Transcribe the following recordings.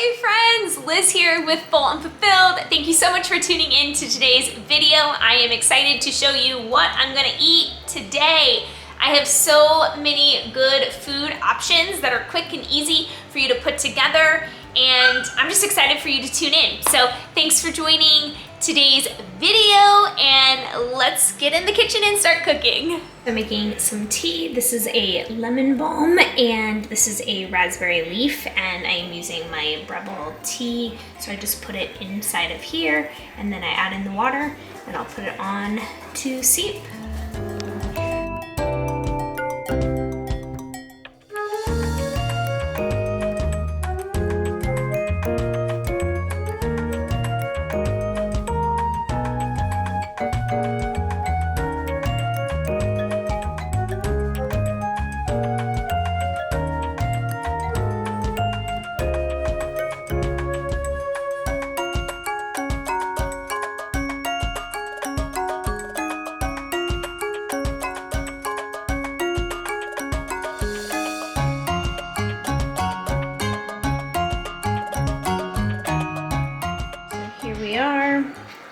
Hey friends, Liz here with Full and Fulfilled. Thank you so much for tuning in to today's video. I am excited to show you what I'm gonna eat today. I have so many good food options that are quick and easy for you to put together, and I'm just excited for you to tune in. So thanks for joining today's video, and let's get in the kitchen and start cooking. I'm making some tea. This is a lemon balm and this is a raspberry leaf, and I am using my Rebel tea. So I just put it inside of here and then I add in the water and I'll put it on to steep.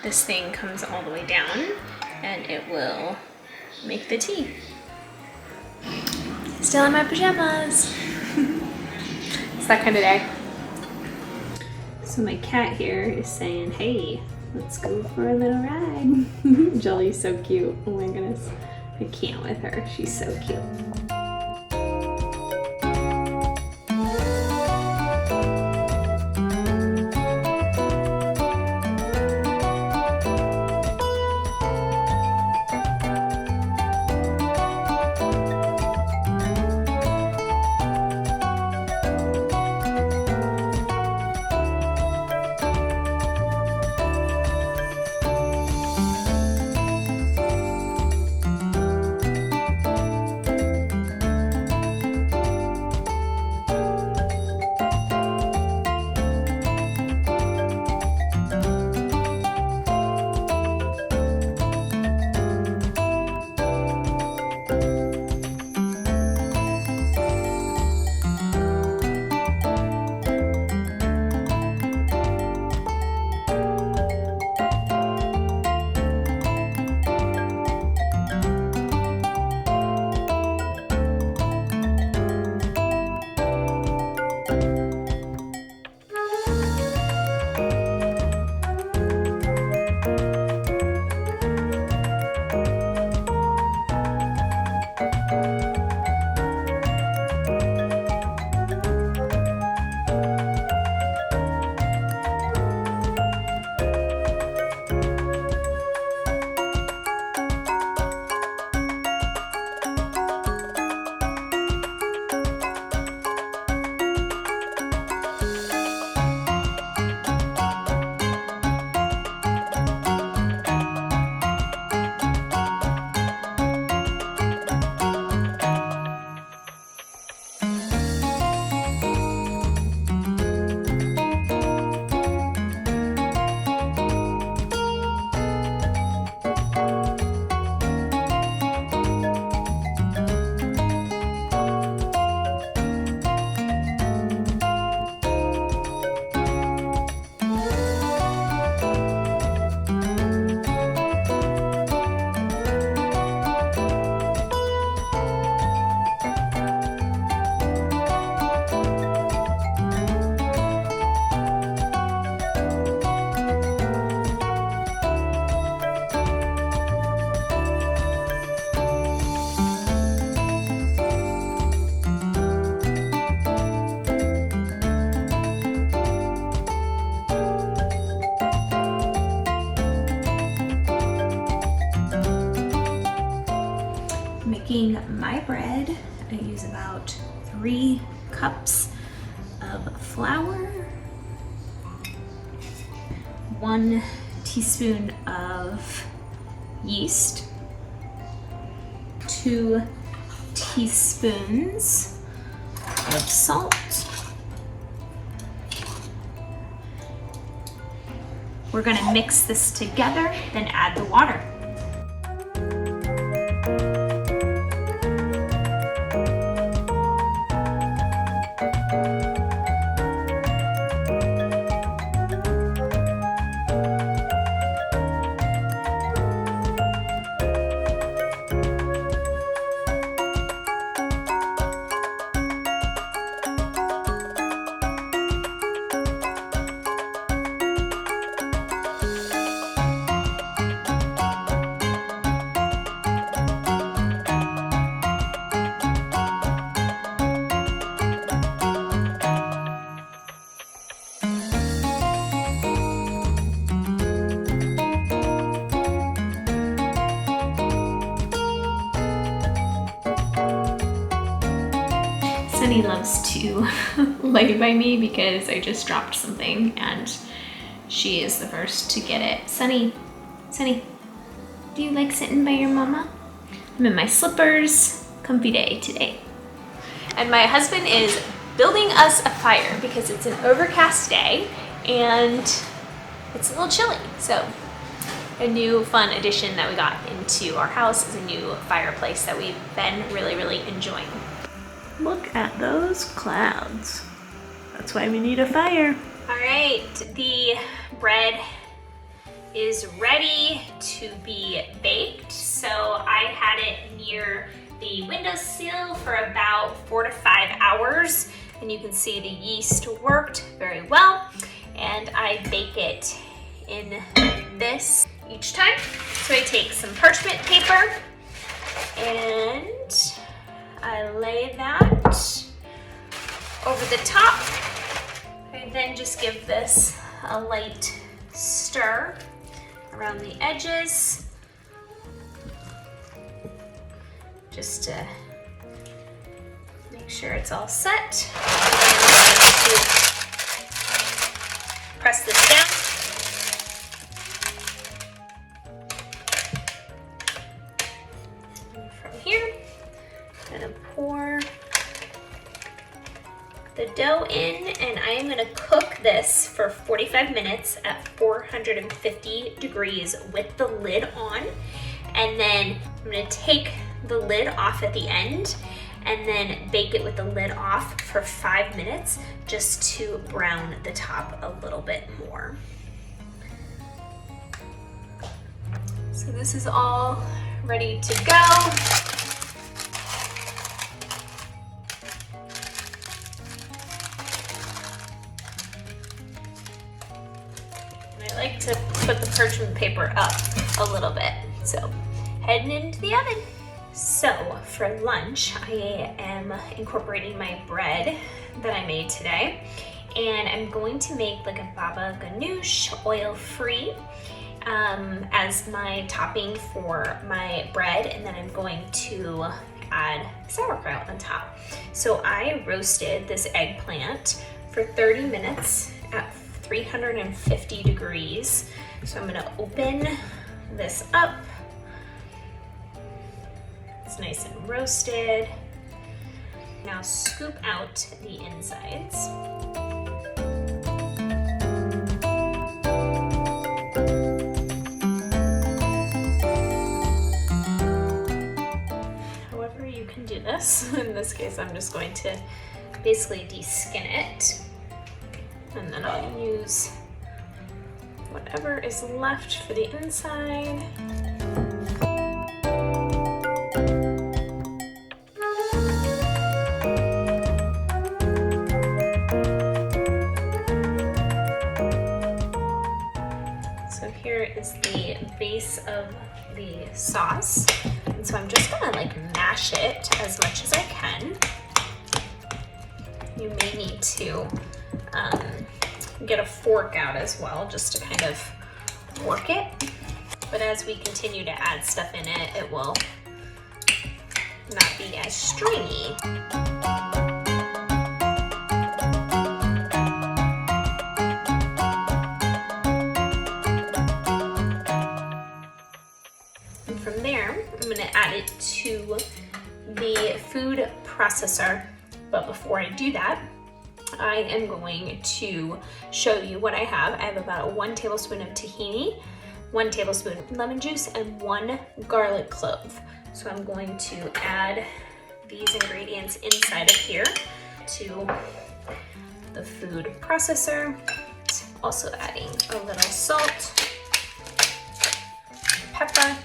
This thing comes all the way down and it will make the tea. Still in my pajamas. It's that kind of day. So my cat here is saying, hey, let's go for a little ride. Jelly's so cute. Oh my goodness. I can't with her. She's so cute. Making my bread, I use about 3 cups of flour, 1 teaspoon of yeast, 2 teaspoons of salt. We're gonna mix this together, then add the water. Sunny loves to lay by me because I just dropped something and she is the first to get it. Sunny, do you like sitting by your mama? I'm in my slippers, comfy day today. And my husband is building us a fire because it's an overcast day and it's a little chilly. So a new fun addition that we got into our house is a new fireplace that we've been really enjoying. Look at those clouds. That's why we need a fire. All right, the bread is ready to be baked. So I had it near the windowsill for about 4 to 5 hours. And you can see the yeast worked very well. And I bake it in this each time. So I take some parchment paper and I lay that over the top. I then just give this a light stir around the edges, just to make sure it's all set. And I'm going to press this down. And from here, I'm going to pour the dough in, and I am gonna cook this for 45 minutes at 450 degrees with the lid on. And then I'm gonna take the lid off at the end and then bake it with the lid off for 5 minutes just to brown the top a little bit more. So this is all ready to go. I like to put the parchment paper up a little bit. So heading into the oven. So for lunch, I am incorporating my bread that I made today. And I'm going to make like a baba ganoush, oil-free, as my topping for my bread. And then I'm going to add sauerkraut on top. So I roasted this eggplant for 30 minutes at 350 degrees. So I'm gonna open this up. It's nice and roasted. Now scoop out the insides. However you can do this. In this case, I'm just going to basically de-skin it. And then I'll use whatever is left for the inside. So here is the base of the sauce. And so I'm just gonna like mash it as much as I can. You may need to get a fork out as well, just to kind of work it. But as we continue to add stuff in it, it will not be as stringy. And from there, I'm gonna add it to the food processor. But before I do that, I am going to show you what I have. I have about 1 tablespoon of tahini, 1 tablespoon of lemon juice, and 1 garlic clove. So I'm going to add these ingredients inside of here to the food processor. Also adding a little salt, pepper,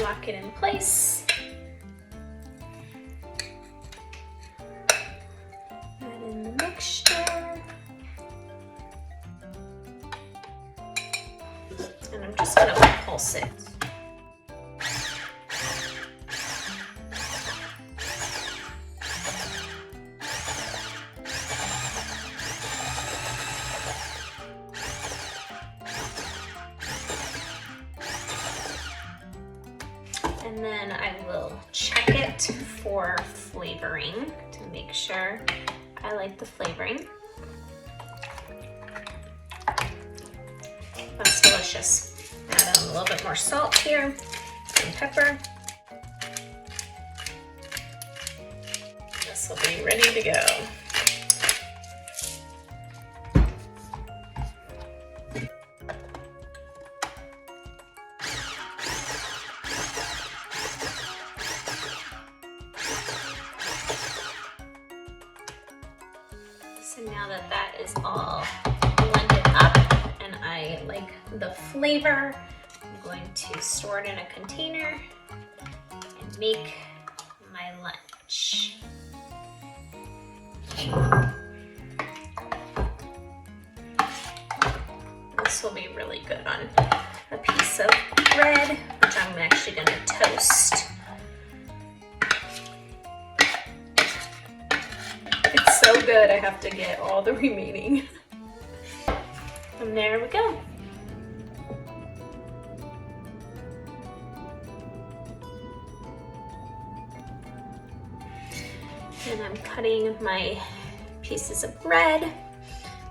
lock it in place. Add in the mixture. And I'm just gonna pulse it. And then I will check it for flavoring to make sure I like the flavoring. That's delicious. Add in a little bit more salt here and pepper. This will be ready to go. So now that that is all blended up and I like the flavor, I'm going to store it in a container and make my lunch. This will be really good on a piece of bread, which I'm actually going to toast. It's so good, I have to get all the remaining. And there we go. And I'm cutting my pieces of bread.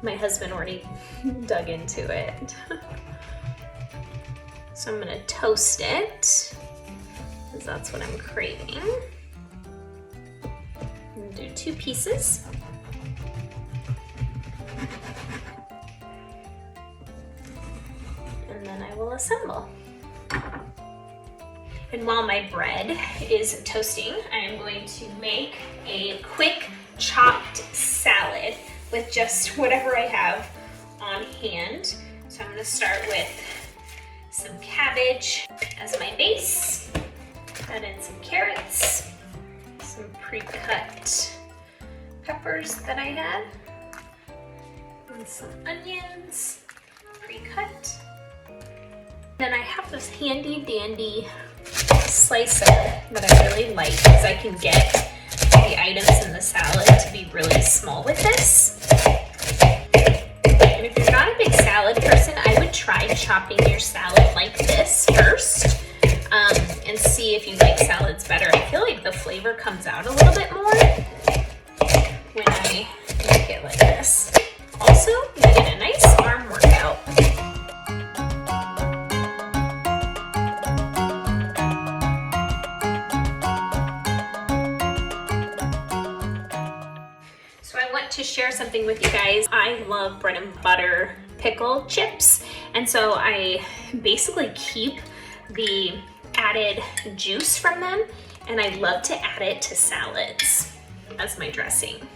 My husband already dug into it. So I'm gonna toast it, because that's what I'm craving. I'm gonna do 2 pieces. And then I will assemble. And while my bread is toasting, I am going to make a quick chopped salad with just whatever I have on hand. So I'm gonna start with some cabbage as my base, add in some carrots, some pre-cut peppers that I had, and some onions, pre-cut. Then I have this handy dandy slicer that I really like because I can get the items in the salad to be really small with this. And if you're not a big salad person, I would try chopping your salad like this first and see if you like salads better. I feel like the flavor comes out a little bit more when I make it like this. Also, you get a nice arm workout. To share something with you guys. I love bread and butter pickle chips, and so I basically keep the added juice from them, and I love to add it to salads as my dressing.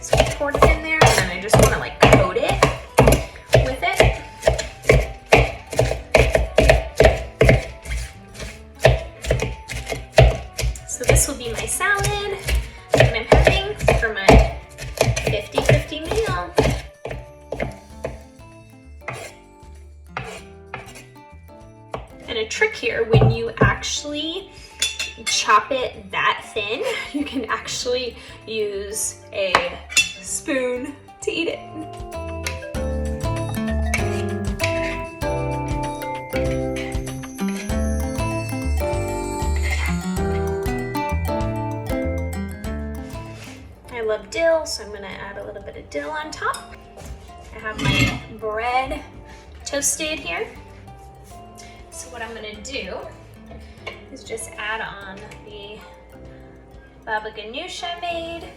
So I poured it in there, and then I just want to like coat it with it. This will be my salad that I'm having for my 50-50 meal. And a trick here, when you actually chop it that thin, you can actually use a spoon to eat it. I love dill, so I'm gonna add a little bit of dill on top. I have my bread toasted here. So what I'm gonna do is just add on the baba ganoush I made.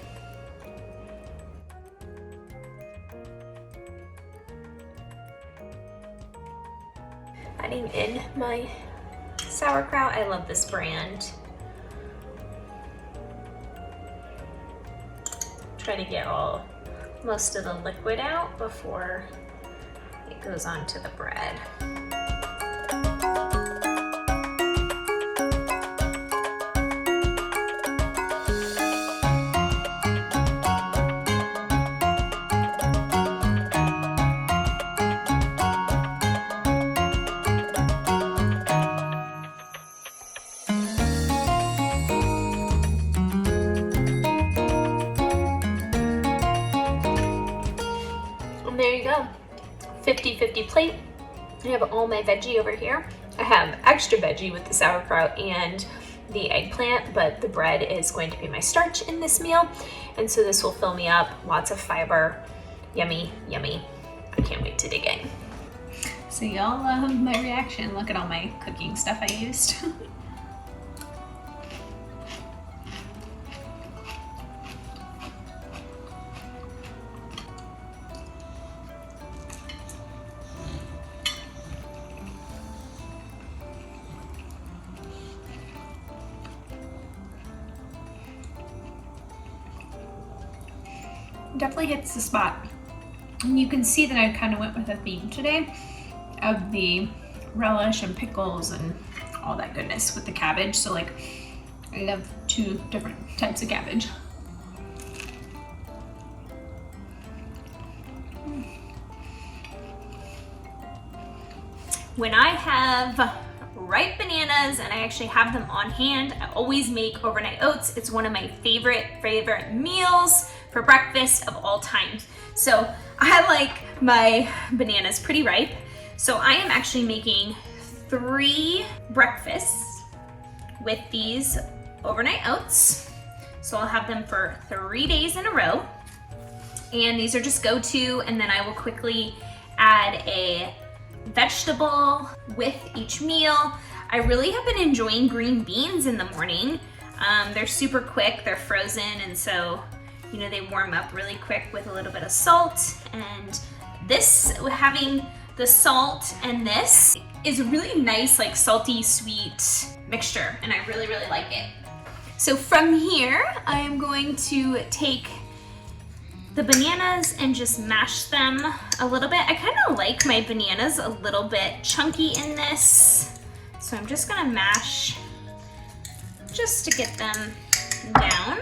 Adding in my sauerkraut. I love this brand. Try to get most of the liquid out before it goes onto the bread. 50-50 plate. I have all my veggie over here. I have extra veggie with the sauerkraut and the eggplant, but the bread is going to be my starch in this meal. And so this will fill me up, lots of fiber, yummy, yummy. I can't wait to dig in. So y'all love my reaction. Look at all my cooking stuff I used. Definitely hits the spot. And you can see that I kind of went with a theme today of the relish and pickles and all that goodness with the cabbage. So like I love 2 different types of cabbage. When I have ripe bananas and I actually have them on hand, I always make overnight oats. It's one of my favorite meals for breakfast of all times. So I like my bananas pretty ripe. So I am actually making 3 breakfasts with these overnight oats. So I'll have them for 3 days in a row. And these are just go-to, and then I will quickly add a vegetable with each meal. I really have been enjoying green beans in the morning. They're super quick, they're frozen, and so you know, they warm up really quick with a little bit of salt. And this, having the salt and this, is a really nice, like salty, sweet mixture, and I really, really like it. So from here, I am going to take the bananas and just mash them a little bit. I kind of like my bananas a little bit chunky in this, so I'm just gonna mash just to get them down.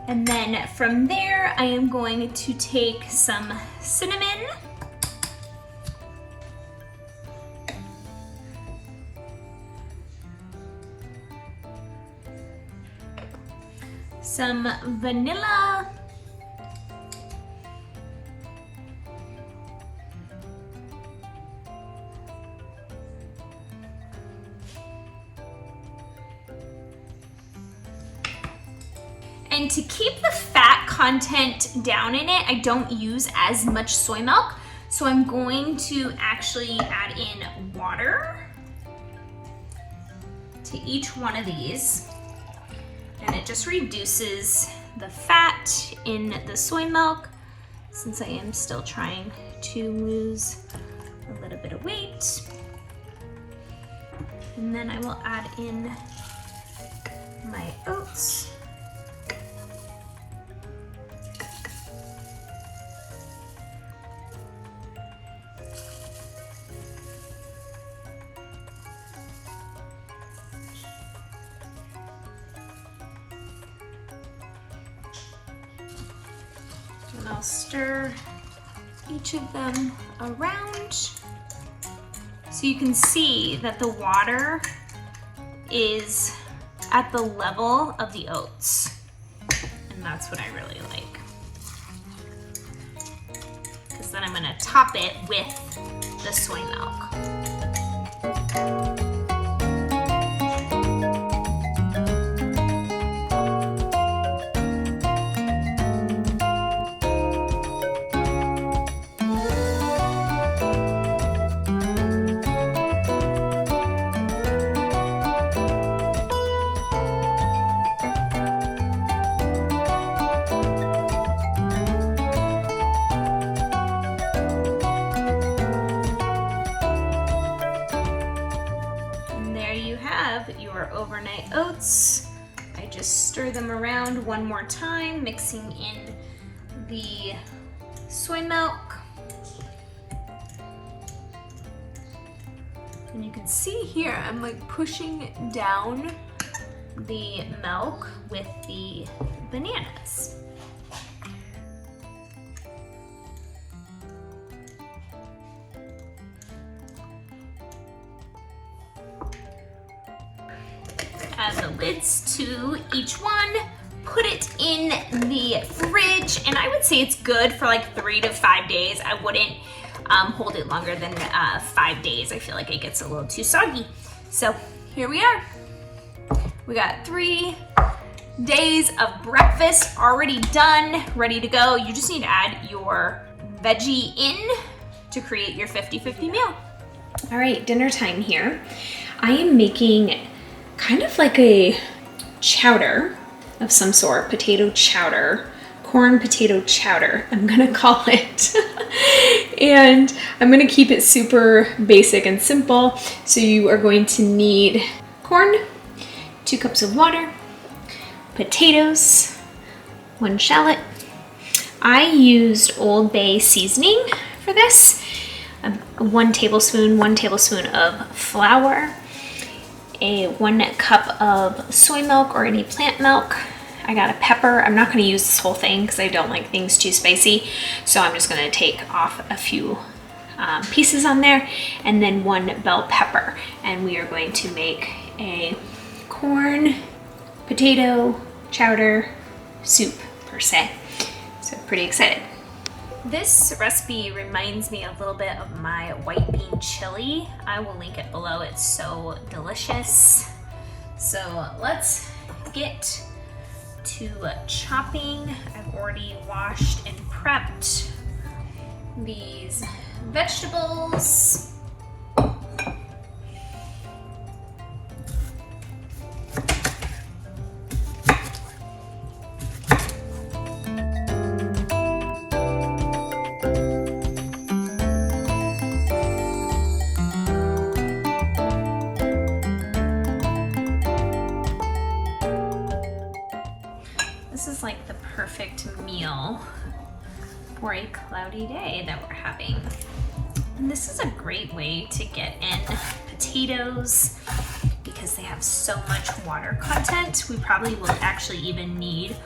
And then from there, I am going to take some cinnamon, some vanilla, and to keep the fat content down in it, I don't use as much soy milk. So I'm going to actually add in water to each one of these. And it just reduces the fat in the soy milk, since I am still trying to lose a little bit of weight. And then I will add in my oats. And I'll stir each of them around so you can see that the water is at the level of the oats. And that's what I really like. Because then I'm gonna top it with the soy milk. Your overnight oats. I just stir them around one more time, mixing in the soy milk. And you can see here, I'm like pushing down the milk with the bananas. add the lids to each one, put it in the fridge, and I would say it's good for like 3 to 5 days. I wouldn't hold it longer than 5 days. I feel like it gets a little too soggy. So here we are. We got 3 days of breakfast already done, ready to go. You just need to add your veggie in to create your 50-50 meal. All right, dinner time here. I am making kind of like a chowder of some sort, potato chowder, corn potato chowder, I'm gonna call it. And I'm gonna keep it super basic and simple. So you are going to need corn, 2 cups of water, potatoes, 1 shallot. I used Old Bay seasoning for this. 1 tablespoon of flour, 1 cup of soy milk or any plant milk. I got a pepper. I'm not going to use this whole thing because I don't like things too spicy. So I'm just going to take off a few pieces on there, and then 1 bell pepper. And we are going to make a corn potato chowder soup per se. So pretty excited. This recipe reminds me a little bit of my white bean chili. I will link it below. It's so delicious. So let's get to chopping. I've already washed and prepped these vegetables. This is like the perfect meal for a cloudy day that we're having. And this is a great way to get in potatoes because they have so much water content. We probably will actually even need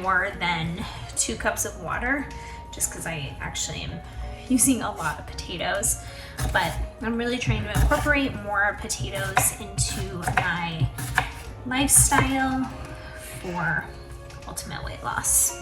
more than 2 cups of water just because I actually am using a lot of potatoes. But I'm really trying to incorporate more potatoes into my lifestyle for ultimate weight loss.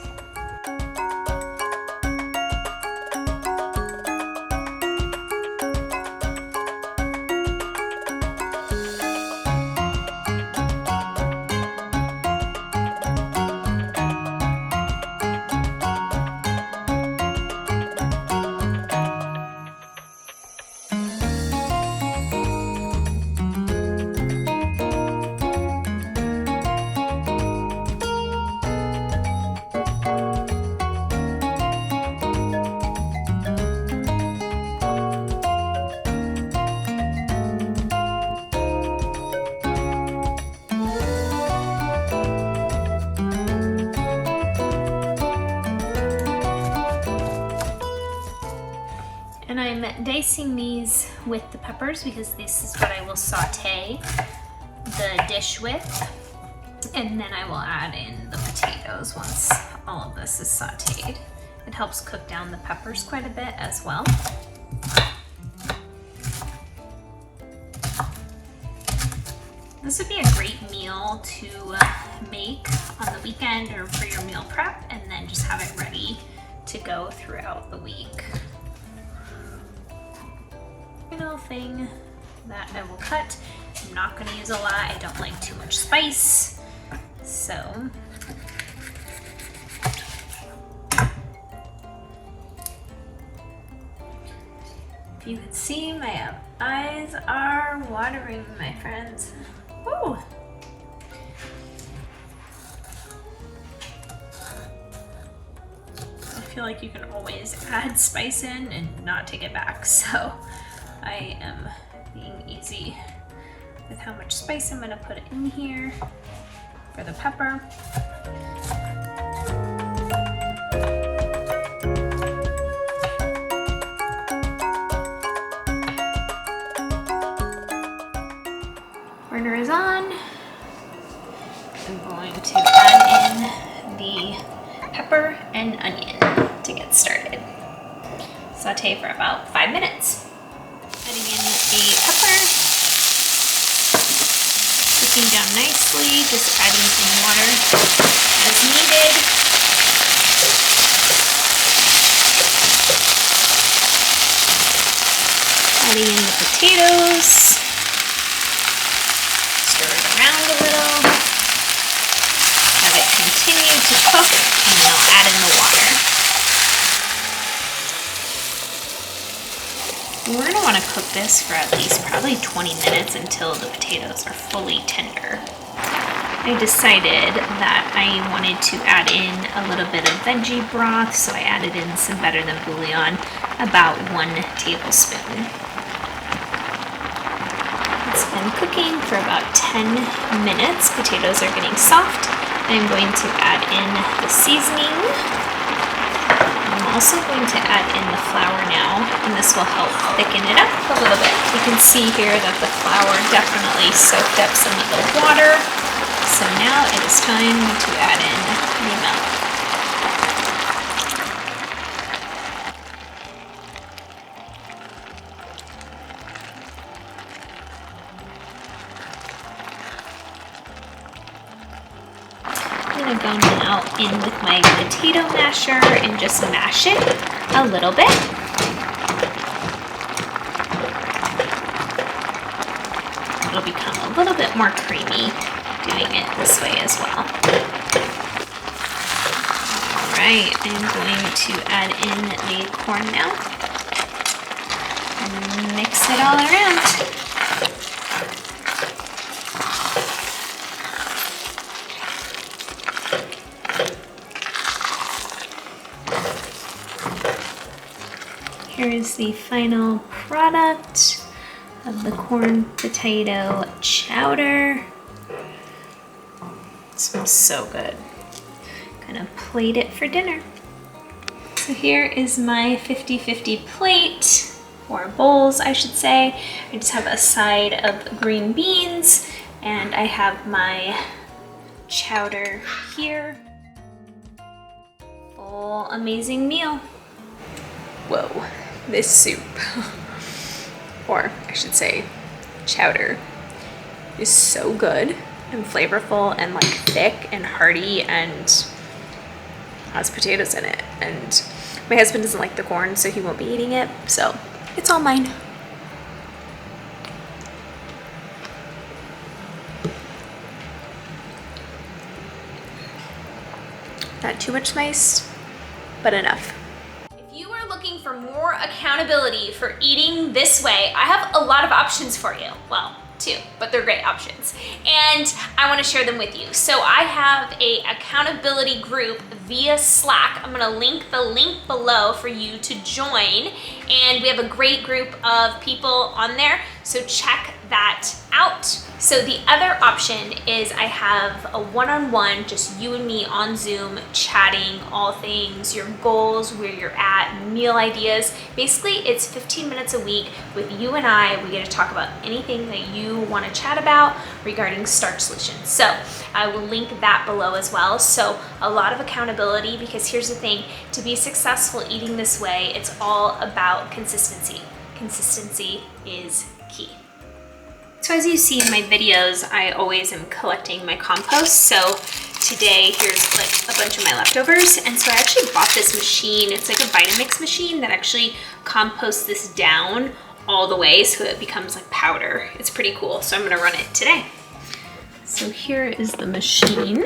And I'm dicing these with the peppers because this is what I will saute the dish with. And then I will add in the potatoes once all of this is sauteed. It helps cook down the peppers quite a bit as well. This would be a great meal to make on the weekend or for your meal prep, and then just have it ready to go throughout the week. Little thing that I will cut. I'm not going to use a lot. I don't like too much spice. So if you can see, my eyes are watering, my friends. Woo! I feel like you can always add spice in and not take it back, so I am being easy with how much spice I'm going to put in here for the pepper. Burner is on. I'm going to add in the pepper and onion to get started. Saute for about 5 minutes. Adding in the pepper. This cooking down nicely, just adding some water as needed. Adding in the potatoes. Stir it around a little. Let it continue to cook, and then I'll add in the water. We're going to want to cook this for at least probably 20 minutes until the potatoes are fully tender. I decided that I wanted to add in a little bit of veggie broth, so I added in some Better Than Bouillon, about 1 tablespoon. It's been cooking for about 10 minutes. Potatoes are getting soft. I'm going to add in the seasoning. I'm also going to add in the flour now, and this will help thicken it up a little bit. You can see here that the flour definitely soaked up some of the water. So now it is time to add in the milk. I'm going to go now in with my potato masher and just mash it a little bit. It'll become a little bit more creamy doing it this way as well. Alright, I'm going to add in the corn now and mix it all around. Here is the final product of the corn potato chowder. It smells so good. Gonna plate it for dinner. So here is my 50-50 plate, or bowls I should say. I just have a side of green beans and I have my chowder here. Full amazing meal. Whoa. This soup, or I should say chowder, is so good and flavorful and like thick and hearty and has potatoes in it. And my husband doesn't like the corn, so he won't be eating it, so it's all mine. Not too much spice, but enough. For more accountability for eating this way, I have a lot of options for you. Well, 2, but they're great options. And I want to share them with you. So I have a accountability group via Slack. I'm going to link the link below for you to join. And we have a great group of people on there. So check that out. So the other option is I have a one-on-one, just you and me on Zoom, chatting all things, your goals, where you're at, meal ideas. Basically, it's 15 minutes a week with you and I. We get to talk about anything that you want to chat about regarding Starch Solution. So I will link that below as well. So a lot of accountability, because here's the thing, to be successful eating this way, it's all about consistency. Consistency is key. So as you see in my videos, I always am collecting my compost. So today, here's like a bunch of my leftovers. And so I actually bought this machine. It's like a Vitamix machine that actually composts this down all the way so it becomes like powder. It's pretty cool. So I'm gonna run it today. So here is the machine.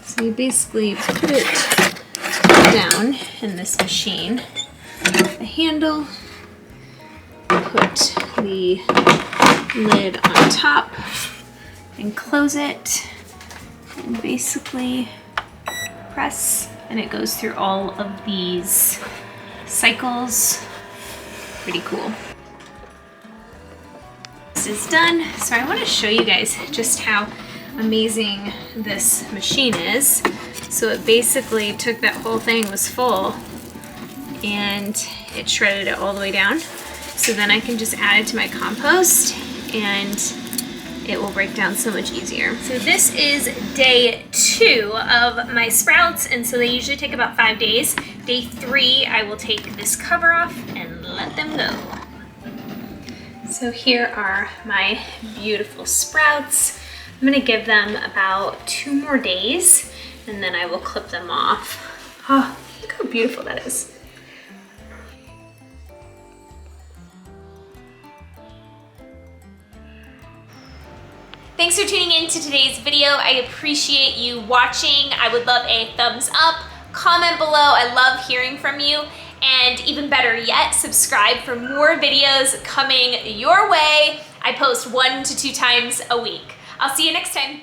So you basically put it down in this machine. The handle, put the lid on top and close it, and basically press, and it goes through all of these cycles. Pretty cool. This is done. So I want to show you guys just how amazing this machine is. So it basically took that whole thing, was full, and it shredded it all the way down. So then I can just add it to my compost and it will break down so much easier. So this is day 2 of my sprouts, and so they usually take about 5 days. Day 3, I will take this cover off and let them go. So here are my beautiful sprouts. I'm gonna give them about 2 more days and then I will clip them off. Oh, look how beautiful that is. Thanks for tuning in to today's video. I appreciate you watching. I would love a thumbs up, comment below. I love hearing from you. And even better yet, subscribe for more videos coming your way. I post 1 to 2 times a week. I'll see you next time.